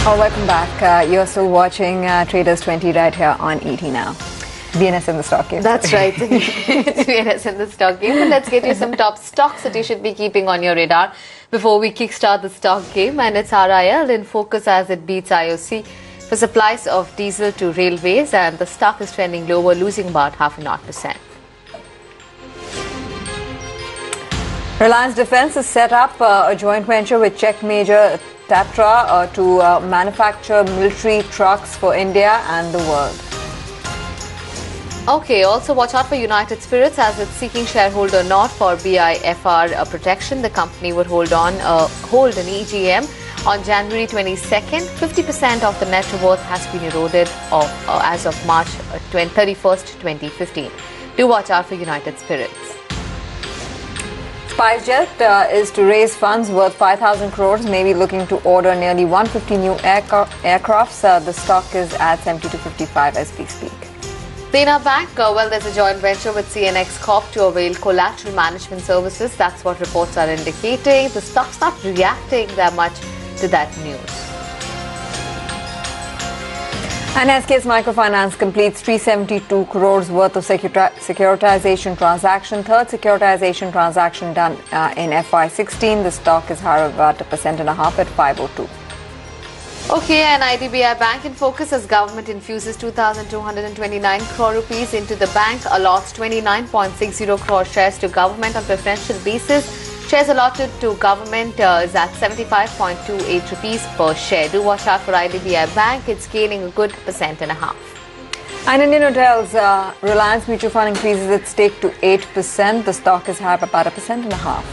Oh, welcome back. You're still watching Traders 20 right here on ET Now. BNS in the stock game. That's right. It's BNS in the stock game. But let's get you some top stocks that you should be keeping on your radar before we kickstart the stock game. And it's RIL in focus as it beats IOC for supplies of diesel to railways. And the stock is trending lower, losing about 0.5%. Reliance Defence has set up a joint venture with Czech major Tatra to manufacture military trucks for India and the world. Okay, also watch out for United Spirits as it's seeking shareholder nod for BIFR protection. The company would hold an EGM on January 22nd. 50% of the net worth has been eroded as of March 31st, 2015. Do watch out for United Spirits. SpiceJet is to raise funds worth 5,000 crores, maybe looking to order nearly 150 new aircrafts. The stock is at 72.55 as we speak. Dena Bank, there's a joint venture with CNX Corp to avail collateral management services. That's what reports are indicating. The stock's not reacting that much to that news. And SKS Microfinance completes 372 crores worth of securitization transaction. Third securitization transaction done in FY16. The stock is higher about 1.5% at 502. Okay, and IDBI Bank in focus as government infuses 2,229 crore rupees into the bank, allots 29.60 crore shares to government on preferential basis. Shares allotted to government is at 75.28 rupees per share. Do watch out for IDBI Bank. It's gaining a good 1.5%. And Indian Hotels, Reliance Mutual Fund increases its stake to 8%. The stock is higher about 1.5%.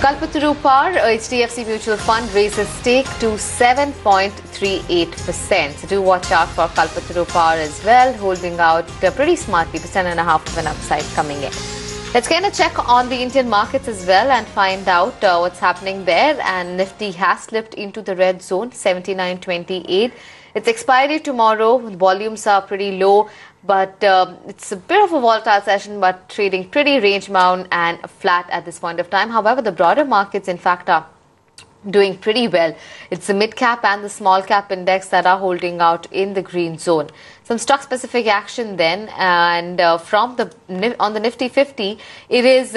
Kalpataru Power, HDFC Mutual Fund raises stake to 7.38%. So do watch out for Kalpataru Power as well, holding out pretty smartly, 1.5% of an upside coming in. Let's kind of check on the Indian markets as well and find out what's happening there. And Nifty has slipped into the red zone, 79.28. It's expiry tomorrow. Volumes are pretty low, but it's a bit of a volatile session, but trading pretty range bound and flat at this point of time. However, the broader markets, in fact, are doing pretty well. It's the mid cap and the small cap index that are holding out in the green zone. Some stock specific action then, and on the Nifty 50, it is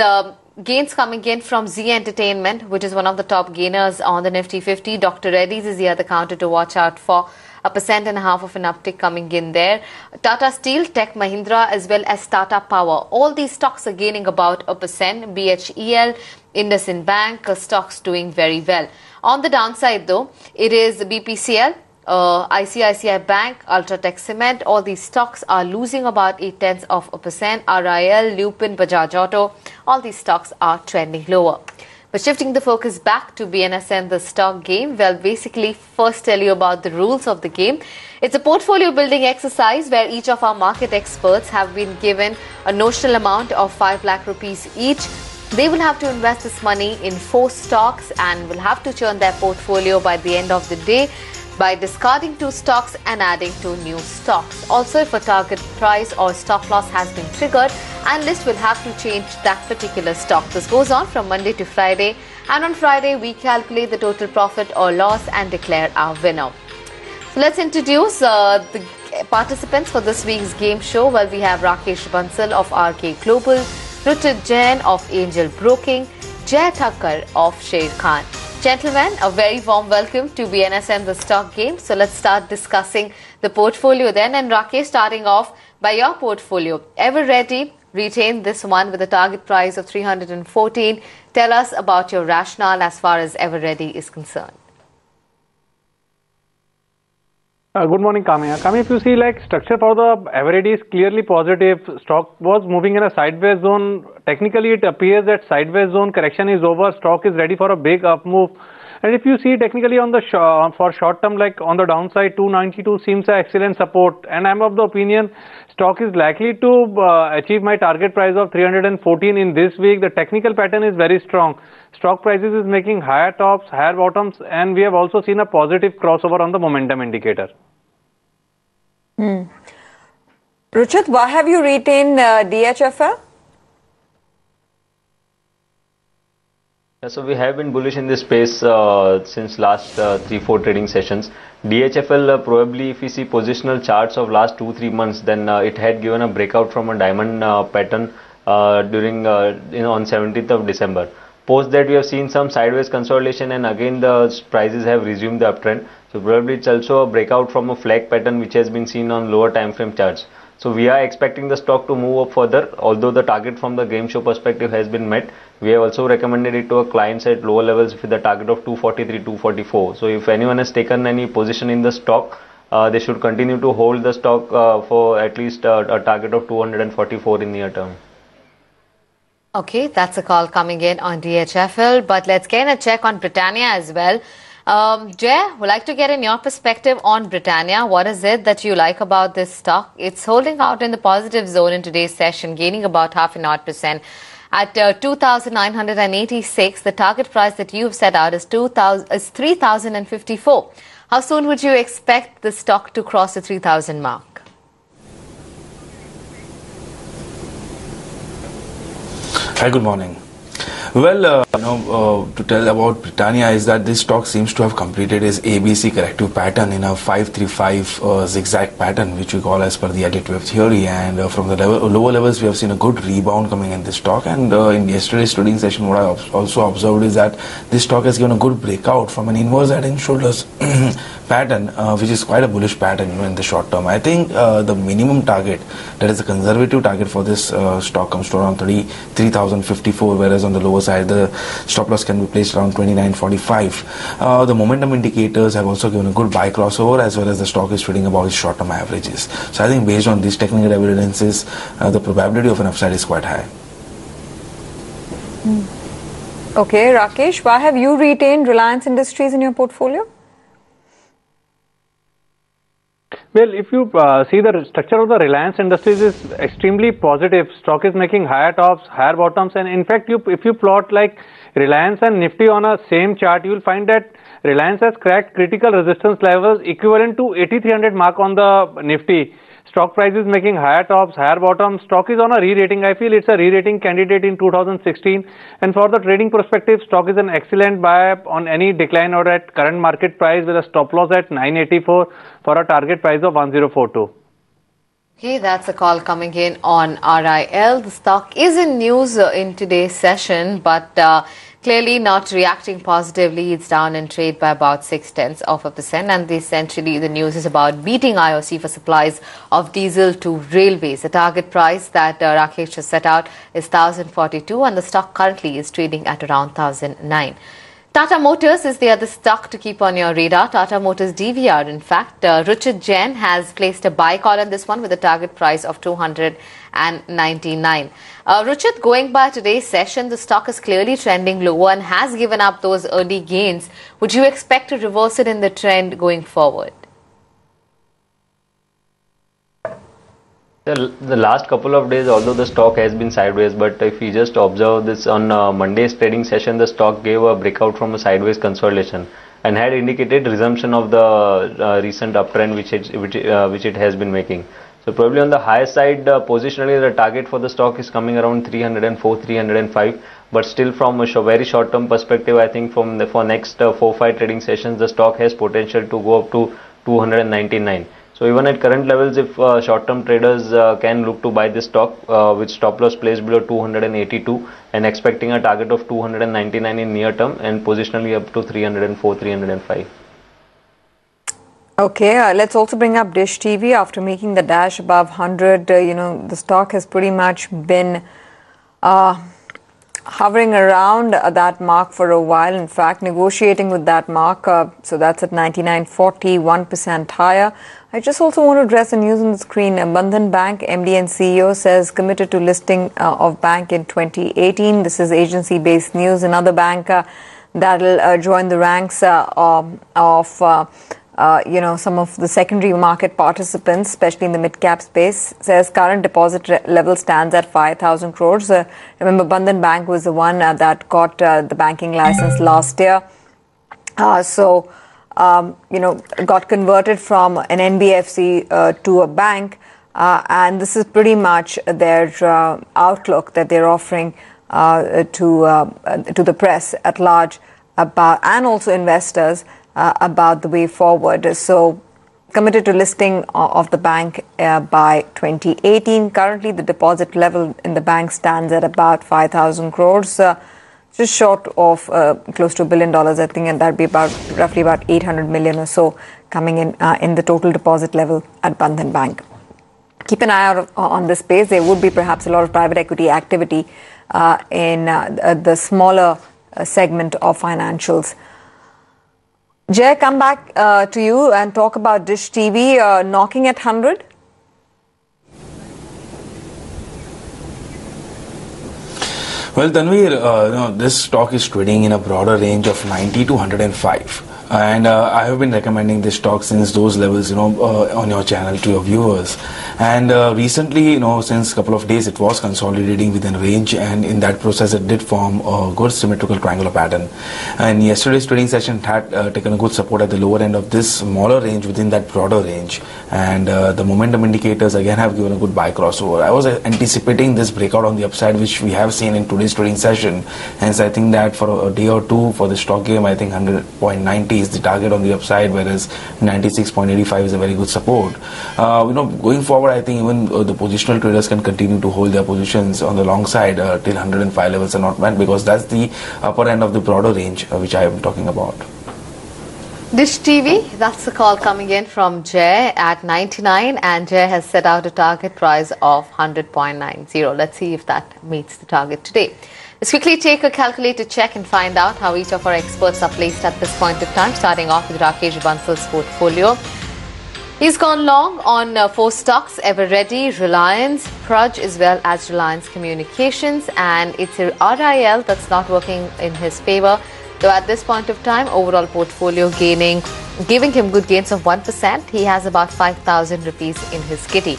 gains coming in from Z Entertainment, which is one of the top gainers on the Nifty 50. Dr. Reddy's is the other counter to watch out for. 1.5% of an uptick coming in there. Tata Steel, Tech Mahindra, as well as Tata Power. All these stocks are gaining about 1%. BHEL, IndusInd Bank, stocks doing very well. On the downside though, it is BPCL, ICICI Bank, Ultratech Cement. All these stocks are losing about 0.8%. RIL, Lupin, Bajaj Auto. All these stocks are trending lower. But shifting the focus back to BNS and the stock game, well, basically, first tell you about the rules of the game. It's a portfolio building exercise where each of our market experts have been given a notional amount of 5 lakh rupees each. They will have to invest this money in 4 stocks and will have to churn their portfolio by the end of the day by discarding 2 stocks and adding 2 new stocks. Also, if a target price or stop loss has been triggered, analysts will have to change that particular stock. This goes on from Monday to Friday, and on Friday we calculate the total profit or loss and declare our winner. So let's introduce the participants for this week's game show. Well, we have Rakesh Bansal of RK Global, Richard Jain of Angel Broking, Jay Thakkar of Sharekhan. Gentlemen, a very warm welcome to BNS and the stock game. So let's start discussing the portfolio then. And Rakesh, starting off by your portfolio. Ever Ready, retain this one with a target price of 314. Tell us about your rationale as far as Ever Ready is concerned. Good morning, Kamya. Kamya, if you see structure for the average is clearly positive. Stock was moving in a sideways zone. Technically, it appears that sideways zone correction is over. Stock is ready for a big up move. And if you see technically on the for short term, on the downside, 292 seems an excellent support. And I'm of the opinion stock is likely to achieve my target price of 314 in this week. The technical pattern is very strong. Stock prices is making higher tops, higher bottoms, and we have also seen a positive crossover on the momentum indicator. Ruchit, why have you retained DHFL? So we have been bullish in this space since last 3-4 trading sessions. DHFL probably, if we see positional charts of last 2-3 months, then it had given a breakout from a diamond pattern during on 17th of December. Post that we have seen some sideways consolidation, and again the prices have resumed the uptrend. So probably it's also a breakout from a flag pattern which has been seen on lower time frame charts. So we are expecting the stock to move up further, although the target from the game show perspective has been met. We have also recommended it to our clients at lower levels with the target of 243, 244. So if anyone has taken any position in the stock, they should continue to hold the stock for at least a target of 244 in near term. Okay, that's a call coming in on DHFL, but let's get a check on Britannia as well. Jay, would like to get in your perspective on Britannia. What is it that you like about this stock? It's holding out in the positive zone in today's session, gaining about 0.5%. At 2,986, the target price that you've set out is 3,054. How soon would you expect the stock to cross the 3,000 mark? Hi, good morning. Well, to tell about Britannia is that this stock seems to have completed its ABC corrective pattern in a 535 zigzag pattern, which we call as per the Elliott wave theory. And from the lower levels, we have seen a good rebound coming in this stock. And in yesterday's trading session, what I also observed is that this stock has given a good breakout from an inverse head and shoulders pattern, which is quite a bullish pattern in the short term. I think the minimum target, that is the conservative target for this stock, comes to around 33,054, whereas on the lower side the stop loss can be placed around 29.45. The momentum indicators have also given a good buy crossover, as well as the stock is trading above its short term averages. So I think based on these technical evidences, the probability of an upside is quite high. Okay, Rakesh, why have you retained Reliance Industries in your portfolio? Well, if you see the structure of the Reliance Industries is extremely positive. Stock is making higher tops, higher bottoms, and in fact, if you plot like Reliance and Nifty on a same chart, you will find that Reliance has cracked critical resistance levels equivalent to 8,300 mark on the Nifty. Stock price is making higher tops, higher bottoms. Stock is on a re-rating. I feel it's a re-rating candidate in 2016. And for the trading perspective, stock is an excellent buy on any decline or at current market price with a stop loss at 984 for a target price of 1042. Okay, that's a call coming in on RIL. The stock is in news in today's session, but clearly not reacting positively. It's down in trade by about 0.6%, and essentially the news is about beating IOC for supplies of diesel to railways. The target price that Rakesh has set out is 1,042, and the stock currently is trading at around 1,009. Tata Motors is the other stock to keep on your radar. Tata Motors DVR, in fact. Ruchit Jain has placed a buy call on this one with a target price of 299. Ruchit, going by today's session, the stock is clearly trending lower and has given up those early gains. Would you expect to reverse it in the trend going forward? The last couple of days, although the stock has been sideways, but if we just observe this on Monday's trading session, the stock gave a breakout from a sideways consolidation and had indicated resumption of the recent uptrend which it has been making. So probably on the higher side, positionally the target for the stock is coming around 304, 305. But still from a very short term perspective, I think for next 4-5 trading sessions, the stock has potential to go up to 299. So even at current levels, if short-term traders can look to buy this stock with stop loss placed below 282 and expecting a target of 299 in near term and positionally up to 304, 305. Okay, let's also bring up Dish TV. After making the dash above 100, the stock has pretty much been hovering around that mark for a while. In fact, negotiating with that mark. So that's at 99.40, 1% higher. I just also want to address the news on the screen. Bandhan Bank MD and CEO says committed to listing of bank in 2018. This is agency-based news. Another bank that'll join the ranks of some of the secondary market participants, especially in the mid-cap space, says current deposit level stands at 5,000 crores. Remember, Bandhan Bank was the one that got the banking license last year. Got converted from an NBFC to a bank. And this is pretty much their outlook that they're offering to the press at large about, and also investors about the way forward. So committed to listing of the bank by 2018. Currently, the deposit level in the bank stands at about 5,000 crores, just short of close to $1 billion, I think, and that'd be roughly about 800 million or so coming in the total deposit level at Bandhan Bank. Keep an eye out on this space. There would be perhaps a lot of private equity activity in the smaller segment of financials. Jay, come back to you and talk about Dish TV knocking at 100. Well, Tanveer, this stock is trading in a broader range of 90 to 105. And I have been recommending this stock since those levels, on your channel to your viewers. And recently, since a couple of days, it was consolidating within range, and in that process, it did form a good symmetrical triangular pattern. And yesterday's trading session had taken a good support at the lower end of this smaller range within that broader range. And the momentum indicators again have given a good buy crossover. I was anticipating this breakout on the upside, which we have seen in today's trading session. Hence, I think that for a day or two for the stock game, I think 100.90 is the target on the upside, whereas 96.85 is a very good support. Going forward, I think even the positional traders can continue to hold their positions on the long side till 105 levels are not met, because that's the upper end of the broader range which I am talking about. Dish TV, that's the call coming in from Jay at 99, and Jay has set out a target price of 100.90. Let's see if that meets the target today. Let's quickly take a calculator check and find out how each of our experts are placed at this point of time, starting off with Rakesh Bansal's portfolio. He's gone long on 4 stocks: Everready, Reliance, Praj, as well as Reliance Communications, and it's a RIL that's not working in his favor. So at this point of time, overall portfolio giving him good gains of 1%. He has about 5,000 rupees in his kitty.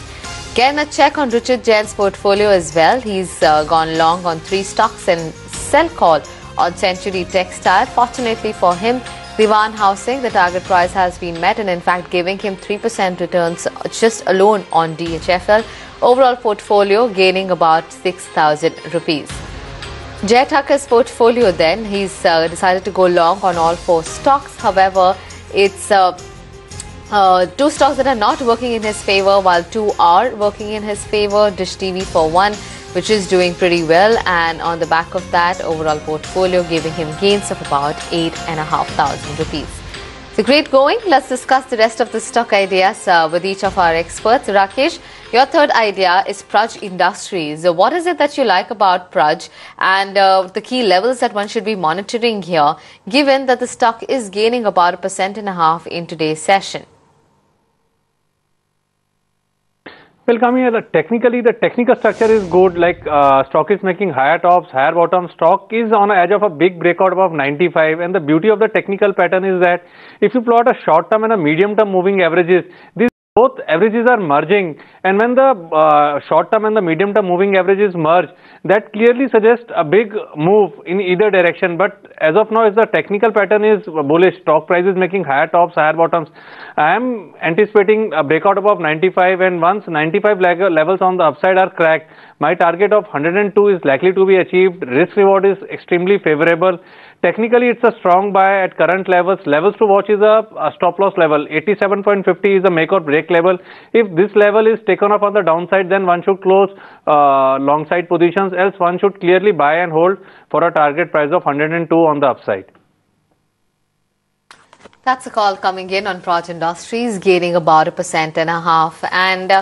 Again, a check on Richard Jain's portfolio as well. He's gone long on 3 stocks and sell call on Century Textile. Fortunately for him, Diwan Housing, the target price has been met, and in fact giving him 3% returns just alone on DHFL. Overall portfolio gaining about 6,000 rupees. Jay Thakur's portfolio then, he's decided to go long on all 4 stocks. However, it's 2 stocks that are not working in his favor, while 2 are working in his favor. Dish TV for 1, which is doing pretty well, and on the back of that, overall portfolio giving him gains of about 8,500 rupees. So great going. Let's discuss the rest of the stock ideas with each of our experts. Rakesh, your third idea is Praj Industries. What is it that you like about Praj, and the key levels that one should be monitoring here, given that the stock is gaining about 1.5% in today's session? Well, coming here, technically, the technical structure is good. Like stock is making higher tops, higher bottoms. Stock is on the edge of a big breakout above 95. And the beauty of the technical pattern is that if you plot a short-term and a medium-term moving averages, these both averages are merging. And when the short-term and the medium-term moving averages merge, that clearly suggests a big move in either direction. But as of now, the technical pattern is bullish. Stock price is making higher tops, higher bottoms. I am anticipating a breakout above 95, and once 95 levels on the upside are cracked, my target of 102 is likely to be achieved. Risk reward is extremely favorable. Technically, it's a strong buy at current levels. Levels to watch is a stop loss level. 87.50 is a make or break level. If this level is taken off on the downside, then one should close long side positions. Else, one should clearly buy and hold for a target price of 102 on the upside. That's a call coming in on Praj Industries, gaining about 1.5%. And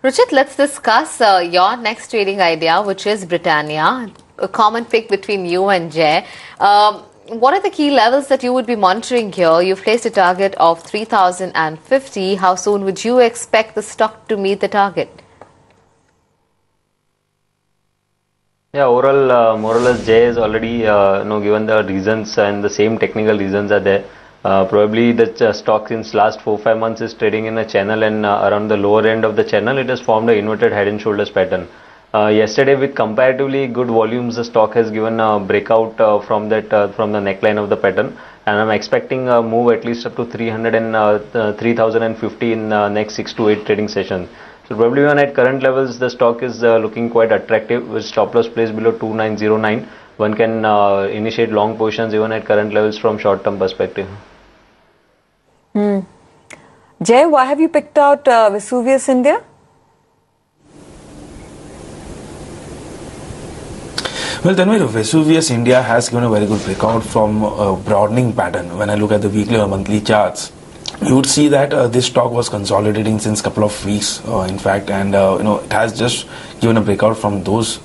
Richard, let's discuss your next trading idea, which is Britannia, a common pick between you and Jay. What are the key levels that you would be monitoring here? You've placed a target of 3,050. How soon would you expect the stock to meet the target? Yeah, overall, more or less, Jay has already given the reasons, and the same technical reasons are there. Probably the stock since last 4-5 months is trading in a channel, and around the lower end of the channel, it has formed an inverted head and shoulders pattern. Yesterday, with comparatively good volumes, the stock has given a breakout from the neckline of the pattern, and I'm expecting a move at least up to 3,050 in next 6 to 8 trading sessions. So probably even at current levels, the stock is looking quite attractive with stop loss placed below 2909. One can initiate long positions even at current levels from short term perspective. Jay, why have you picked out Vesuvius India? Well, Tanvir, Vesuvius India has given a very good breakout from a broadening pattern. When I look at the weekly or monthly charts, you would see that this stock was consolidating since couple of weeks, in fact, and it has just given a breakout from those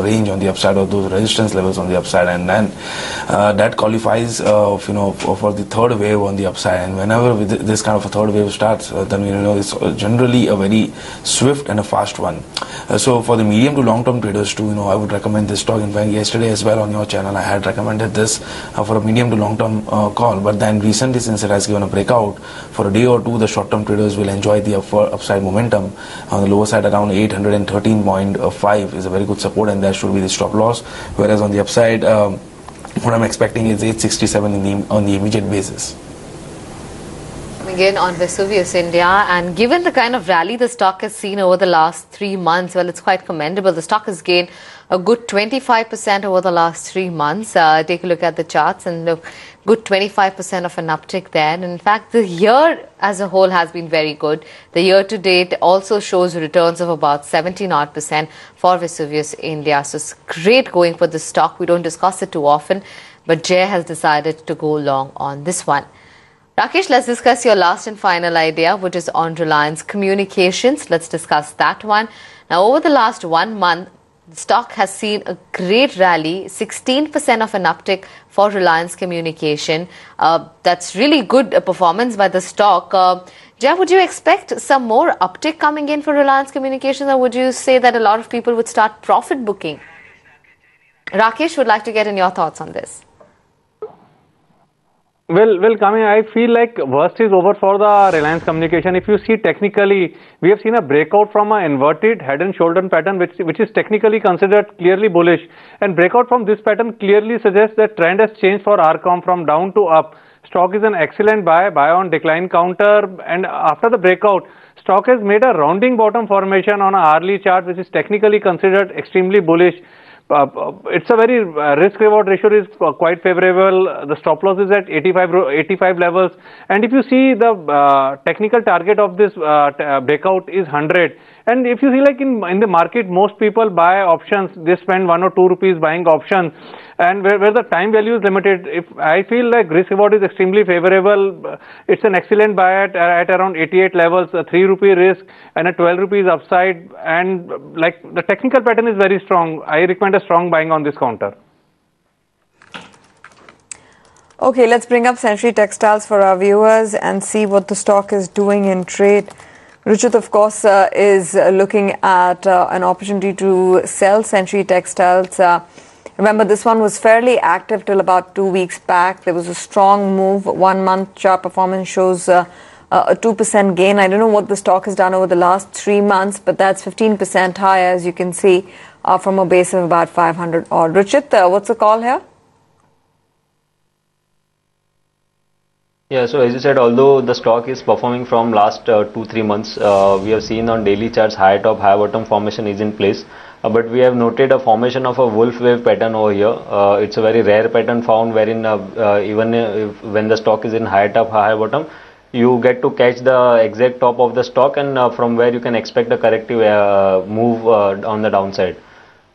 range on the upside or those resistance levels on the upside, and then that qualifies, for the third wave on the upside. And whenever this kind of a third wave starts, then it's generally a very swift and a fast one. So for the medium to long term traders too, I would recommend this stock. In fact, yesterday as well on your channel, I had recommended this for a medium to long term call. But then recently, since it has given a breakout for a day or two, the short term traders will enjoy the upside momentum. On the lower side, around 813.5 is a very good support, and that should be the stop loss. Whereas on the upside, what I'm expecting is 867 on the immediate basis. Again on Vesuvius India, and given the kind of rally the stock has seen over the last 3 months, well, it's quite commendable. The stock has gained a good 25% over the last 3 months. Take a look at the charts and look, good 25% of an uptick there. And in fact, the year as a whole has been very good. The year to date also shows returns of about 70% for Vesuvius India. So it's great going for the stock. We don't discuss it too often, but Jay has decided to go long on this one. Rakesh, let's discuss your last and final idea, which is on Reliance Communications. Let's discuss that one. Now, over the last 1 month, the stock has seen a great rally, 16% of an uptick for Reliance Communication. That's really good performance by the stock. Jay, would you expect some more uptick coming in for Reliance Communications, or would you say that a lot of people would start profit booking? Rakesh would like to get in your thoughts on this. Well, Kami, I feel like worst is over for the Reliance Communication. If you see technically, we have seen a breakout from an inverted head and shoulder pattern, which is technically considered clearly bullish. And breakout from this pattern clearly suggests that trend has changed for RCom from down to up. Stock is an excellent buy on decline counter. And after the breakout, stock has made a rounding bottom formation on a hourly chart, which is technically considered extremely bullish. It's a very risk-reward ratio is quite favorable. The stop loss is at 85 levels, and if you see the technical target of this breakout is 100. And if you see, like in the market, most people buy options. They spend 1 or 2 rupees buying options, and where the time value is limited. If I feel like risk reward is extremely favorable, it's an excellent buy at around 88 levels, a 3 rupee risk and a 12 rupees upside. And like the technical pattern is very strong. I recommend a strong buying on this counter. Okay, let's bring up Century Textiles for our viewers and see what the stock is doing in trade. Ruchit, of course, is looking at an opportunity to sell Century Textiles. Remember, this one was fairly active till about 2 weeks back. There was a strong move. 1 month chart performance shows a 2% gain. I don't know what the stock has done over the last 3 months, but that's 15% higher, as you can see, from a base of about 500 odd. Ruchit, what's the call here? Yeah, so as you said, although the stock is performing from last 2-3 months, we have seen on daily charts high top, high bottom formation is in place. But we have noted a formation of a wolf wave pattern over here. It's a very rare pattern found wherein even when the stock is in high top, high bottom, you get to catch the exact top of the stock, and from where you can expect a corrective move on the downside.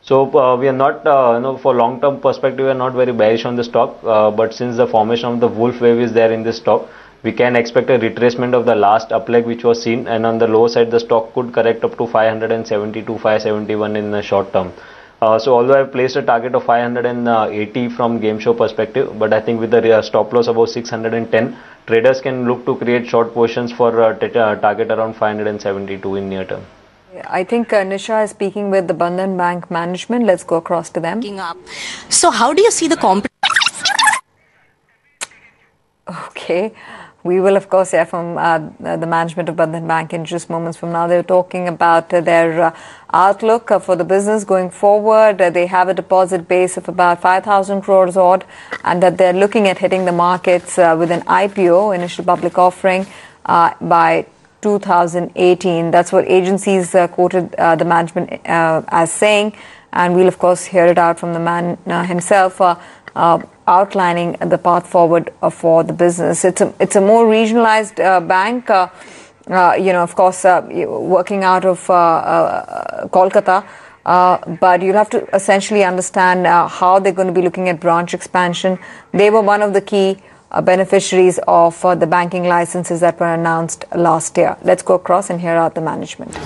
So we are not, for long-term perspective, we are not very bearish on the stock. But since the formation of the wolf wave is there in this stock, we can expect a retracement of the last up leg which was seen. And on the lower side, the stock could correct up to 572, 571 in the short term. So although I have placed a target of 580 from game show perspective, but I think with the stop loss about 610, traders can look to create short positions for target around 572 in near term. I think Nisha is speaking with the Bandhan Bank management. Let's go across to them. So how do you see the competition? Okay. We will, of course, hear from the management of Bandhan Bank in just moments from now. They're talking about their outlook for the business going forward. They have a deposit base of about 5,000 crores odd, and that they're looking at hitting the markets with an IPO, initial public offering, by 2018. That's what agencies quoted the management as saying. And we'll, of course, hear it out from the man himself, outlining the path forward for the business. It's a more regionalized bank, of course, working out of Kolkata. But you'll have to essentially understand how they're going to be looking at branch expansion. They were one of the key beneficiaries of the banking licenses that were announced last year. Let's go across and hear out the management.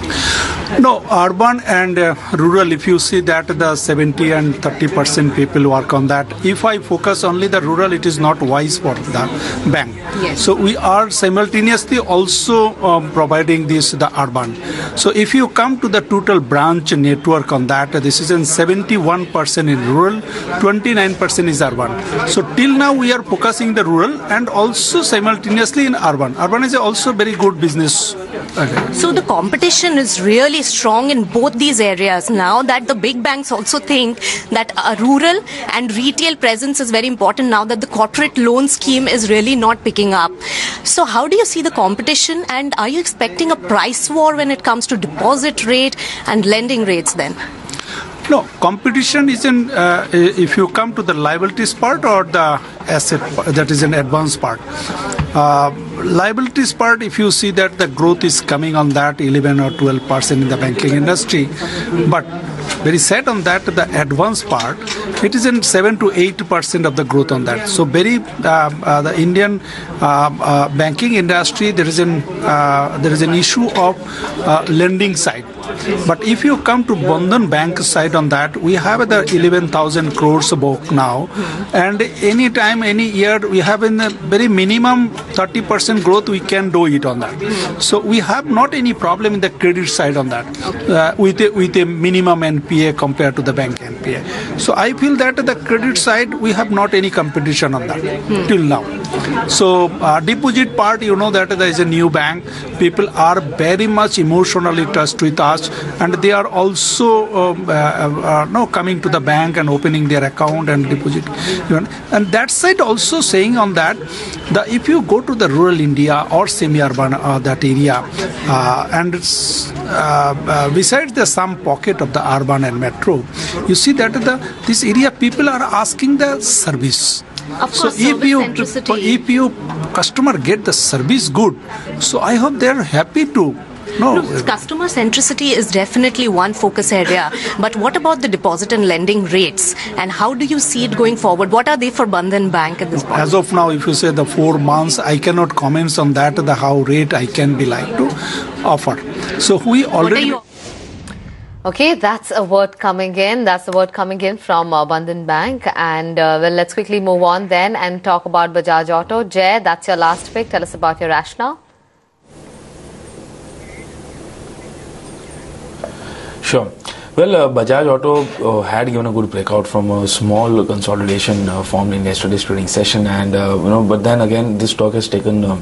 No, urban and rural, if you see that the 70 and 30% people work on that. If I focus only the rural, it is not wise for the bank. Yes. So we are simultaneously also providing the urban. So if you come to the total branch network on that, this is in 71% in rural, 29% is urban. So till now we are focusing the rural and also simultaneously in urban. Urban is also very good business. So the competition is really strong in both these areas now that the big banks also think that a rural and retail presence is very important now that the corporate loan scheme is really not picking up. So how do you see the competition, and are you expecting a price war when it comes to deposit rate and lending rates then? No, competition is in, if you come to the liabilities part or the asset, that is an advanced part. Liabilities part, if you see that the growth is coming on that 11 or 12% in the banking industry, but very sad on that, the advanced part, it is in 7 to 8% of the growth on that. So very, the Indian banking industry, there is an issue of lending side. But if you come to Bandhan Bank side on that, we have the 11,000 crores book now, and any time, any year, we have in a very minimum 30% growth, we can do it on that. So we have not any problem in the credit side on that, with a minimum NPA compared to the bank NPA. So I feel that the credit side, we have not any competition on that till now. So deposit part, you know that there is a new bank. People are very much emotionally touched with us, and they are also coming to the bank and opening their account and deposit. And that side also saying on that, if you go to the rural India or semi-urban that area, and besides the some pocket of the urban and metro, you see that this area people are asking the service. Of So course, if you customer get the service good, so I hope they are happy to. No, customer centricity is definitely one focus area. But what about the deposit and lending rates? And how do you see it going forward? What are they for Bandhan Bank at this point? as of now, if you say the 4 months, I cannot comment on that, the how rate I can be like to offer. So we already. Okay, that's a word coming in. That's the word coming in from Bandhan Bank. And well, let's quickly move on then and talk about Bajaj Auto. Jay, that's your last pick. Tell us about your rationale. Sure. Well, Bajaj Auto had given a good breakout from a small consolidation formed in yesterday's trading session, and but then again, this stock has taken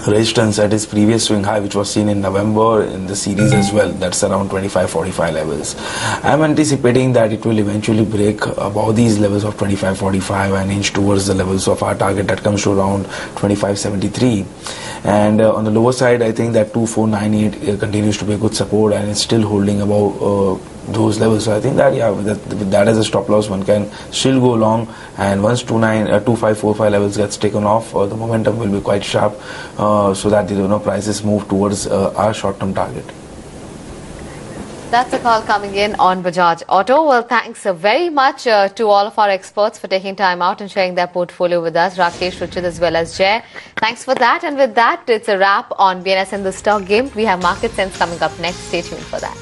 resistance at its previous swing high, which was seen in November in the series as well. That's around 25.45 levels. I'm anticipating that it will eventually break above these levels of 25.45 and inch towards the levels of our target that comes to around 25.73. And on the lower side, I think that 2498 continues to be a good support, and it's still holding above those levels. So I think that with that as a stop loss, one can still go long, and once 2545 levels gets taken off, the momentum will be quite sharp, so that the prices move towards our short-term target. That's a call coming in on Bajaj Auto. Well, thanks very much to all of our experts for taking time out and sharing their portfolio with us, Rakesh, Ruchit as well as Jay. Thanks for that. And with that, it's a wrap on BNS and the Stock Game. We have Market Sense coming up next. Stay tuned for that.